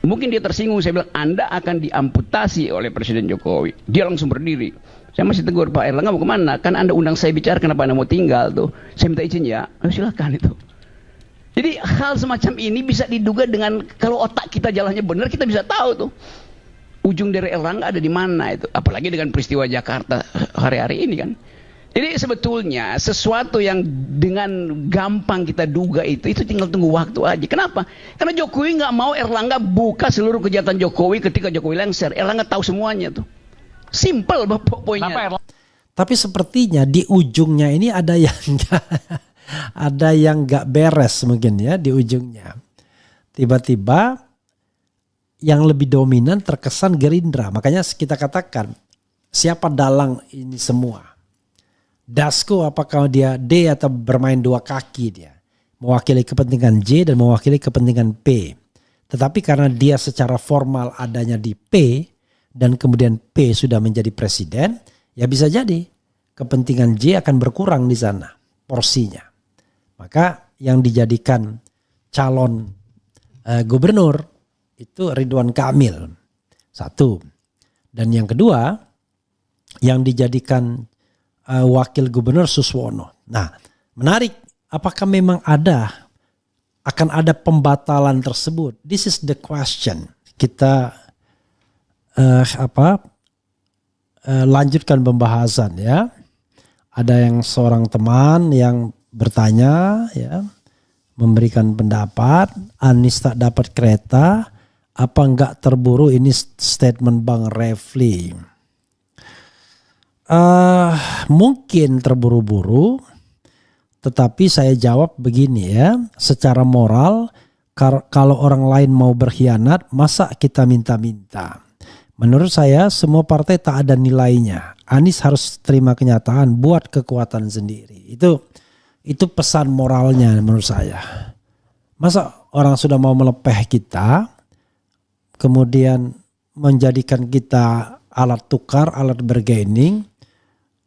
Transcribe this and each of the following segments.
Mungkin dia tersinggung, saya bilang Anda akan diamputasi oleh Presiden Jokowi. Dia langsung berdiri. Saya masih tegur, Pak Erlangga mau kemana? Kan Anda undang saya bicara, kenapa Anda mau tinggal tuh? Saya minta izin ya. Silakan itu. Jadi hal semacam ini bisa diduga dengan kalau otak kita jalannya benar, kita bisa tahu tuh ujung dari Erlangga ada di mana itu. Apalagi dengan peristiwa Jakarta hari-hari ini kan. Jadi sebetulnya sesuatu yang dengan gampang kita duga itu tinggal tunggu waktu aja. Kenapa? Karena Jokowi nggak mau Erlangga buka seluruh kejahatan Jokowi ketika Jokowi lengser. Erlangga tahu semuanya tuh. Simple poinnya. Tapi sepertinya di ujungnya ini ada yang nggak beres mungkin ya di ujungnya. Tiba-tiba yang lebih dominan terkesan Gerindra. Makanya kita katakan siapa dalang ini semua. Dasko apakah dia D atau bermain dua kaki dia. Mewakili kepentingan J dan mewakili kepentingan P. Tetapi karena dia secara formal adanya di P dan kemudian P sudah menjadi presiden, ya bisa jadi kepentingan J akan berkurang di sana porsinya. Maka yang dijadikan calon gubernur itu Ridwan Kamil. Satu. Dan yang kedua yang dijadikan wakil gubernur Suswono. Nah, menarik. Apakah memang akan ada pembatalan tersebut? This is the question. Kita lanjutkan pembahasan ya. Ada yang seorang teman yang bertanya ya, memberikan pendapat, Anies tak dapat kereta, apa enggak terburu? Ini statement Bang Refli. Mungkin terburu-buru, tetapi saya jawab begini ya, secara moral kalau orang lain mau berkhianat, masa kita minta-minta? Menurut saya semua partai tak ada nilainya. Anies harus terima kenyataan, buat kekuatan sendiri. Itu pesan moralnya menurut saya. Masa orang sudah mau melepeh kita, kemudian menjadikan kita alat tukar, alat bargaining,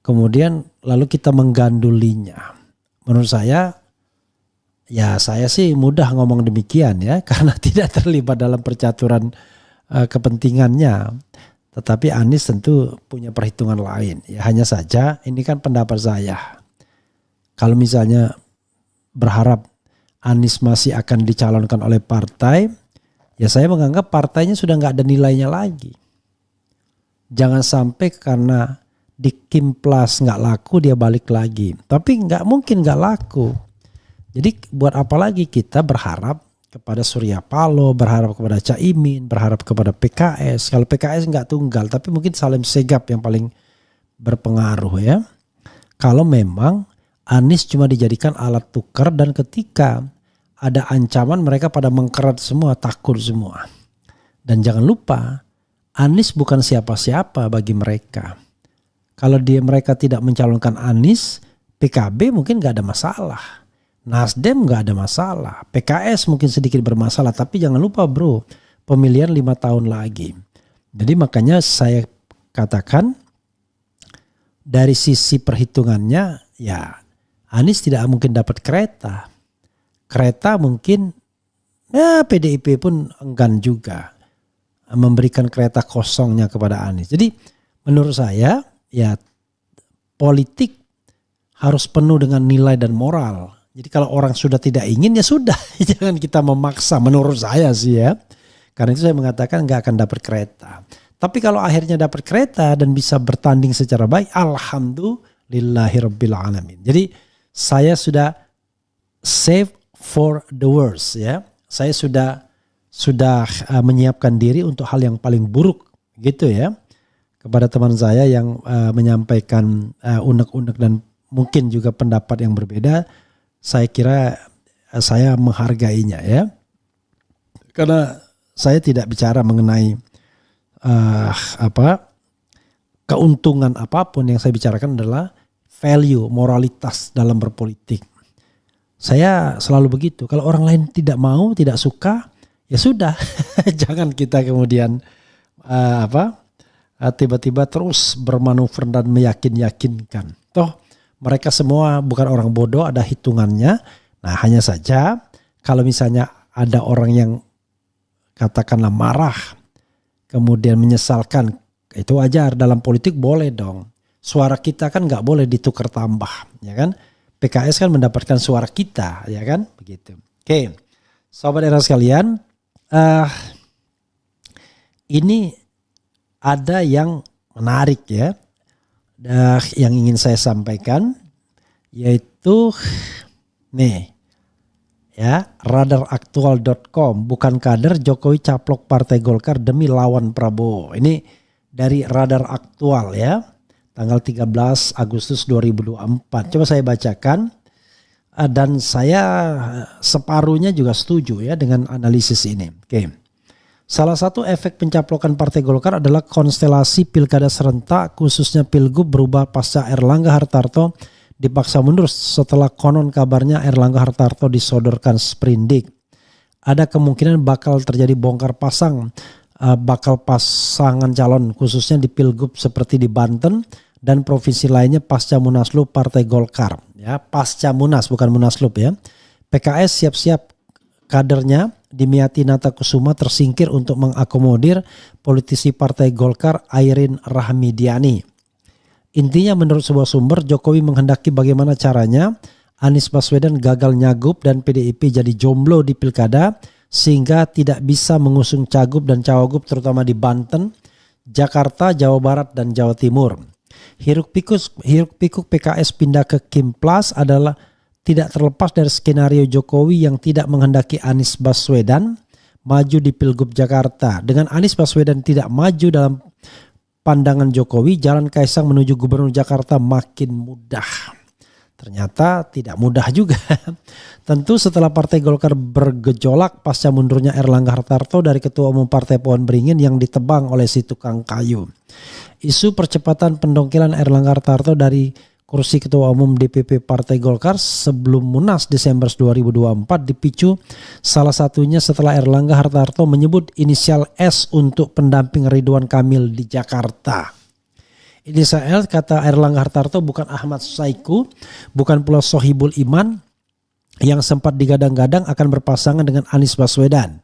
kemudian lalu kita menggandulinya. Menurut saya, ya saya sih mudah ngomong demikian ya, karena tidak terlibat dalam percaturan kepentingannya. Tetapi Anies tentu punya perhitungan lain. Ya hanya saja ini kan pendapat saya. Kalau misalnya berharap Anies masih akan dicalonkan oleh partai, ya saya menganggap partainya sudah nggak ada nilainya lagi. Jangan sampai karena di Kim Plus nggak laku dia balik lagi. Tapi nggak mungkin nggak laku. Jadi buat apa lagi kita berharap kepada Surya Paloh, berharap kepada Caimin, berharap kepada PKS. Kalau PKS nggak tunggal, tapi mungkin Salim Segap yang paling berpengaruh ya. Kalau memang Anies cuma dijadikan alat tukar dan ketika ada ancaman mereka pada mengkerat semua, takut semua. Dan jangan lupa Anies bukan siapa-siapa bagi mereka. Kalau mereka tidak mencalonkan Anies, PKB mungkin gak ada masalah. Nasdem gak ada masalah. PKS mungkin sedikit bermasalah. Tapi jangan lupa bro, pemilihan 5 tahun lagi. Jadi makanya saya katakan dari sisi perhitungannya ya Anies tidak mungkin dapat kereta. Kereta mungkin ya PDIP pun enggan juga memberikan kereta kosongnya kepada Anies. Jadi menurut saya ya politik harus penuh dengan nilai dan moral. Jadi kalau orang sudah tidak ingin ya sudah, jangan kita memaksa menurut saya sih ya. Karena itu saya mengatakan nggak akan dapat kereta. Tapi kalau akhirnya dapat kereta dan bisa bertanding secara baik, alhamdulillahirabbil alamin. Jadi saya sudah save for the worst ya. Saya sudah menyiapkan diri untuk hal yang paling buruk gitu ya. Kepada teman saya yang menyampaikan unek-unek dan mungkin juga pendapat yang berbeda, saya kira saya menghargainya ya. Karena saya tidak bicara mengenai keuntungan apapun, yang saya bicarakan adalah value, moralitas dalam berpolitik. Saya selalu begitu. Kalau orang lain tidak mau, tidak suka, ya sudah. Jangan kita kemudian tiba-tiba terus bermanuver dan meyakinkan. Toh mereka semua bukan orang bodoh, ada hitungannya. Nah hanya saja kalau misalnya ada orang yang katakanlah marah, kemudian menyesalkan, itu wajar. Dalam politik boleh dong. Suara kita kan nggak boleh ditukar tambah, ya kan? PKS kan mendapatkan suara kita, ya kan? Begitu. Oke, sobat era sekalian, ini ada yang menarik ya, yang ingin saya sampaikan, yaitu nih ya, radaraktual.com, bukan kader Jokowi caplok Partai Golkar demi lawan Prabowo. Ini dari Radar Aktual ya, tanggal 13 Agustus 2024. Coba saya bacakan, dan saya separuhnya juga setuju ya dengan analisis ini. Oke. Salah satu efek pencaplokan Partai Golkar adalah konstelasi pilkada serentak, khususnya Pilgub, berubah pasca Erlangga Hartarto dipaksa mundur setelah konon kabarnya Erlangga Hartarto disodorkan sprindik. Ada kemungkinan bakal terjadi bongkar pasang pasangan calon, khususnya di Pilgub seperti di Banten dan provinsi lainnya pasca Munaslup Partai Golkar. Ya, pasca Munas, bukan Munaslup ya. PKS siap-siap kadernya Dimyati Natakusuma tersingkir untuk mengakomodir politisi Partai Golkar Airin Rahmidiani. Intinya menurut sebuah sumber, Jokowi menghendaki bagaimana caranya Anies Baswedan gagal nyagup dan PDIP jadi jomblo di pilkada sehingga tidak bisa mengusung cagup dan cawagup terutama di Banten, Jakarta, Jawa Barat, dan Jawa Timur. Hiruk pikuk PKS pindah ke Kim Plus adalah tidak terlepas dari skenario Jokowi yang tidak menghendaki Anies Baswedan maju di Pilgub Jakarta. Dengan Anies Baswedan tidak maju dalam pandangan Jokowi, jalan Kaisang menuju Gubernur Jakarta makin mudah. Ternyata tidak mudah juga. Tentu setelah Partai Golkar bergejolak pasca mundurnya Erlangga Hartarto dari Ketua Umum Partai Pohon Beringin yang ditebang oleh si tukang kayu. Isu percepatan pendongkelan Erlangga Hartarto dari kursi Ketua Umum DPP Partai Golkar sebelum Munas Desember 2024 dipicu salah satunya setelah Erlangga Hartarto menyebut inisial S untuk pendamping Ridwan Kamil di Jakarta. Inisial kata Erlangga Hartarto bukan Ahmad Saiku, bukan pula Sohibul Iman yang sempat digadang-gadang akan berpasangan dengan Anies Baswedan.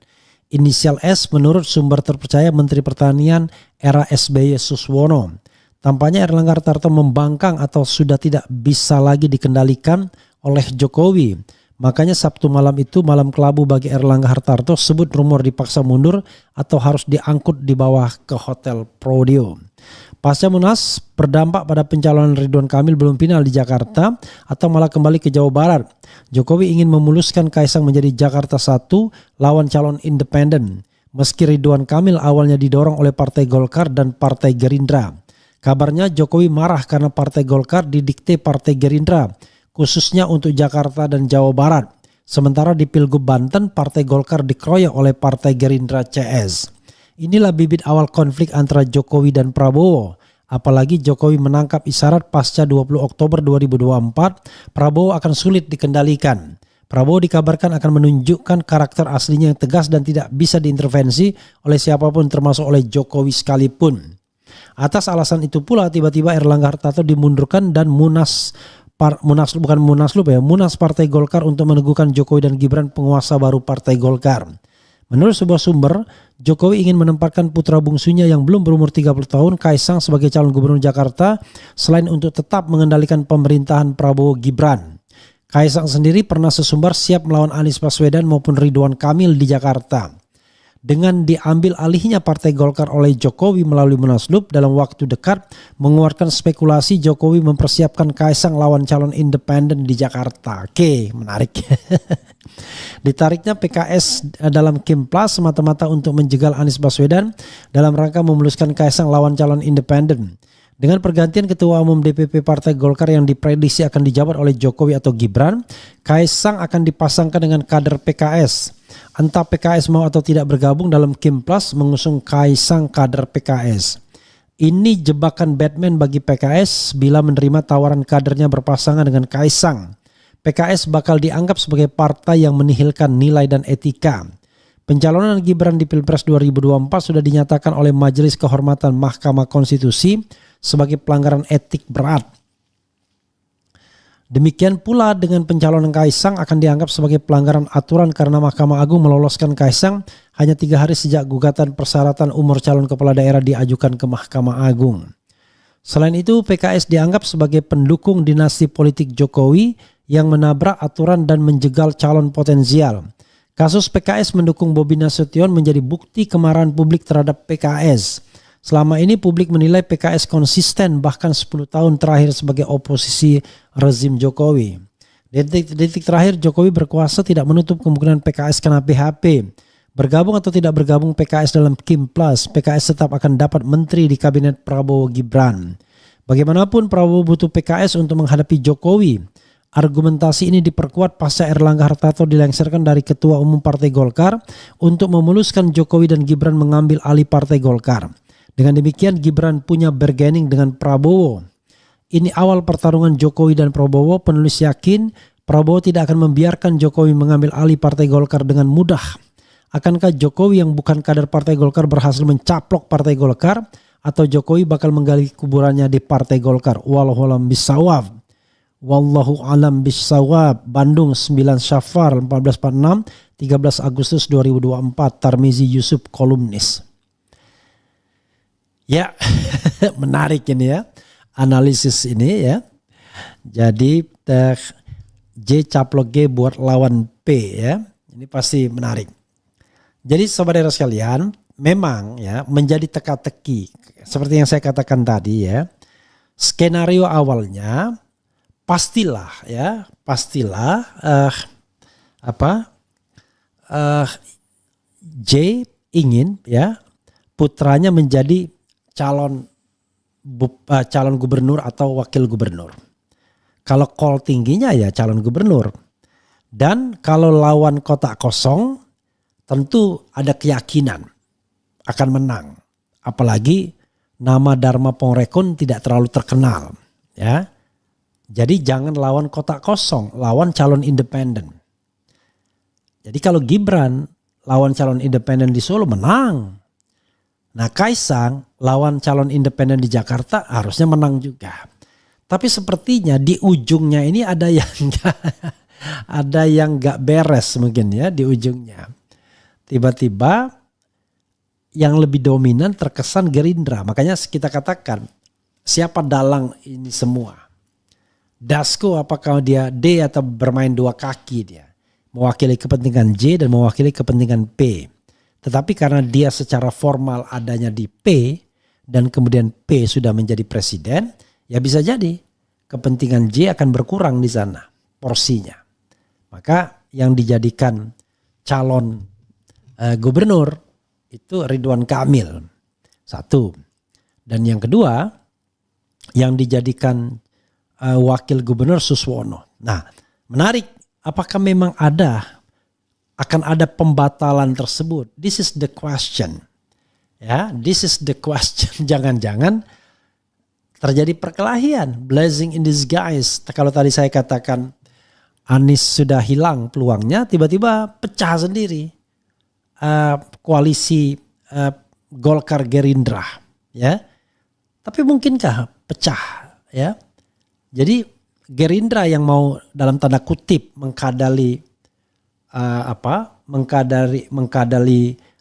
Inisial S menurut sumber terpercaya Menteri Pertanian era SBY Suswono. Tampaknya Erlangga Hartarto membangkang atau sudah tidak bisa lagi dikendalikan oleh Jokowi. Makanya Sabtu malam itu malam kelabu bagi Erlangga Hartarto, sebut rumor dipaksa mundur atau harus diangkut di bawah ke Hotel Prodeo. Pasca Munas berdampak pada pencalonan Ridwan Kamil belum final di Jakarta atau malah kembali ke Jawa Barat. Jokowi ingin memuluskan Kaisang menjadi Jakarta 1 lawan calon independen. Meski Ridwan Kamil awalnya didorong oleh Partai Golkar dan Partai Gerindra. Kabarnya Jokowi marah karena Partai Golkar didikte Partai Gerindra, khususnya untuk Jakarta dan Jawa Barat. Sementara di Pilgub Banten, Partai Golkar dikeroyok oleh Partai Gerindra CS. Inilah bibit awal konflik antara Jokowi dan Prabowo. Apalagi Jokowi menangkap isyarat pasca 20 Oktober 2024, Prabowo akan sulit dikendalikan. Prabowo dikabarkan akan menunjukkan karakter aslinya yang tegas dan tidak bisa diintervensi oleh siapapun termasuk oleh Jokowi sekalipun. Atas alasan itu pula tiba-tiba Erlangga Hartarto dimundurkan dan Munas Partai Golkar untuk meneguhkan Jokowi dan Gibran penguasa baru Partai Golkar. Menurut sebuah sumber, Jokowi ingin menempatkan putra bungsunya yang belum berumur 30 tahun, Kaisang, sebagai calon gubernur Jakarta selain untuk tetap mengendalikan pemerintahan Prabowo Gibran. Kaisang sendiri pernah sesumbar siap melawan Anies Baswedan maupun Ridwan Kamil di Jakarta. Dengan diambil alihnya Partai Golkar oleh Jokowi melalui Munaslup, dalam waktu dekat mengeluarkan spekulasi Jokowi mempersiapkan Kaisang lawan calon independen di Jakarta. Oke, menarik. Ditariknya PKS dalam Kim Plus semata-mata untuk menjegal Anies Baswedan dalam rangka memuluskan Kaisang lawan calon independen. Dengan pergantian Ketua Umum DPP Partai Golkar yang diprediksi akan dijabat oleh Jokowi atau Gibran, Kaisang akan dipasangkan dengan kader PKS. Entah PKS mau atau tidak bergabung dalam Kim Plus mengusung Kaisang kader PKS. Ini jebakan Batman bagi PKS bila menerima tawaran kadernya berpasangan dengan Kaisang. PKS bakal dianggap sebagai partai yang menihilkan nilai dan etika. Pencalonan Gibran di Pilpres 2024 sudah dinyatakan oleh Majelis Kehormatan Mahkamah Konstitusi sebagai pelanggaran etik berat. Demikian pula dengan pencalonan Kaisang akan dianggap sebagai pelanggaran aturan karena Mahkamah Agung meloloskan Kaisang hanya 3 hari sejak gugatan persyaratan umur calon kepala daerah diajukan ke Mahkamah Agung. Selain itu, PKS dianggap sebagai pendukung dinasti politik Jokowi yang menabrak aturan dan menjegal calon potensial. Kasus PKS mendukung Bobi Nasution menjadi bukti kemarahan publik terhadap PKS. Selama ini publik menilai PKS konsisten bahkan 10 tahun terakhir sebagai oposisi rezim Jokowi. Detik terakhir Jokowi berkuasa tidak menutup kemungkinan PKS kena PHP. Bergabung atau tidak bergabung PKS dalam Kim Plus, PKS tetap akan dapat menteri di kabinet Prabowo Gibran. Bagaimanapun Prabowo butuh PKS untuk menghadapi Jokowi. Argumentasi ini diperkuat pasca Erlangga Hartarto dilengsarkan dari Ketua Umum Partai Golkar untuk memuluskan Jokowi dan Gibran mengambil alih Partai Golkar. Dengan demikian Gibran punya bargaining dengan Prabowo. Ini awal pertarungan Jokowi dan Prabowo. Penulis yakin Prabowo tidak akan membiarkan Jokowi mengambil alih Partai Golkar dengan mudah. Akankah Jokowi yang bukan kader Partai Golkar berhasil mencaplok Partai Golkar, atau Jokowi bakal menggali kuburannya di Partai Golkar? Wallahu a'lam bishawab. Wallahu a'lam bishawab. Bandung 9 Syafar 1446 13 Agustus 2024. Tarmizi Yusuf, kolumnis. Ya, menarik ini ya, analisis ini ya. Jadi J caplok G buat lawan P ya. Ini pasti menarik. Jadi saudara sekalian, memang ya menjadi teka-teki seperti yang saya katakan tadi ya. Skenario awalnya pastilah J ingin ya putranya menjadi calon gubernur atau wakil gubernur. Kalau call tingginya ya calon gubernur. Dan kalau lawan kotak kosong tentu ada keyakinan akan menang. Apalagi nama Dharma Pongrekon tidak terlalu terkenal ya. Jadi jangan lawan kotak kosong, lawan calon independen. Jadi kalau Gibran lawan calon independen di Solo menang. Nah Kaisang lawan calon independen di Jakarta harusnya menang juga. Tapi sepertinya di ujungnya ini ada yang nggak beres mungkin ya di ujungnya. Tiba-tiba yang lebih dominan terkesan Gerindra. Makanya kita katakan siapa dalang ini semua. Dasko apakah dia D atau bermain dua kaki dia. Mewakili kepentingan J dan mewakili kepentingan P. Tetapi karena dia secara formal adanya di P dan kemudian P sudah menjadi presiden, ya bisa jadi kepentingan J akan berkurang di sana porsinya. Maka yang dijadikan calon gubernur itu Ridwan Kamil. Satu. Dan yang kedua yang dijadikan wakil gubernur Suswono. Nah, menarik, apakah memang akan ada pembatalan tersebut? This is the question. Ya, this is the question. Jangan-jangan terjadi perkelahian, blessing in disguise. Kalau tadi saya katakan Anies sudah hilang peluangnya, tiba-tiba pecah sendiri koalisi Golkar Gerindra, ya. Tapi mungkinkah pecah, ya? Jadi Gerindra yang mau dalam tanda kutip mengkadali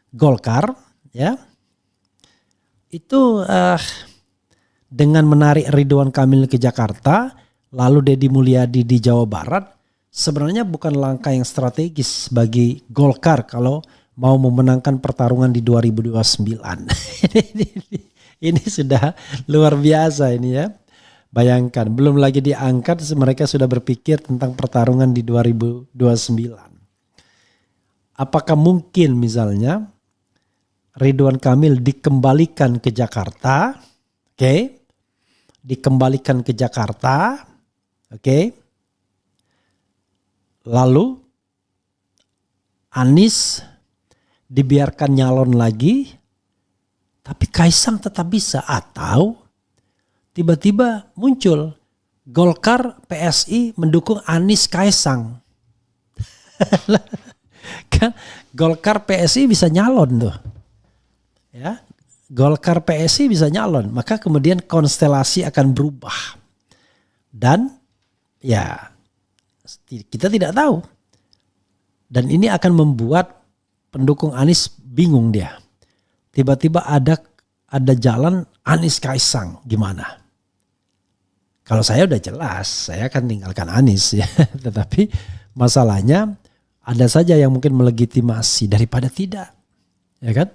Golkar, ya. Itu dengan menarik Ridwan Kamil ke Jakarta, lalu Deddy Mulyadi di Jawa Barat, sebenarnya bukan langkah yang strategis bagi Golkar kalau mau memenangkan pertarungan di 2029. Ini sudah luar biasa ini ya. Bayangkan, belum lagi diangkat, mereka sudah berpikir tentang pertarungan di 2029. Apakah mungkin misalnya Ridwan Kamil dikembalikan ke Jakarta, oke? Dikembalikan ke Jakarta, oke? Lalu Anies dibiarkan nyalon lagi, tapi Kaisang tetap bisa. Atau tiba-tiba muncul Golkar PSI mendukung Anies Kaisang. Kan Golkar PSI bisa nyalon tuh. Ya, Golkar PSI bisa nyalon, maka kemudian konstelasi akan berubah. Dan ya kita tidak tahu. Dan ini akan membuat pendukung Anies bingung dia. Tiba-tiba ada jalan Anies Kaisang, gimana? Kalau saya udah jelas, saya akan tinggalkan Anies ya. Tetapi masalahnya ada saja yang mungkin melegitimasi daripada tidak, ya kan?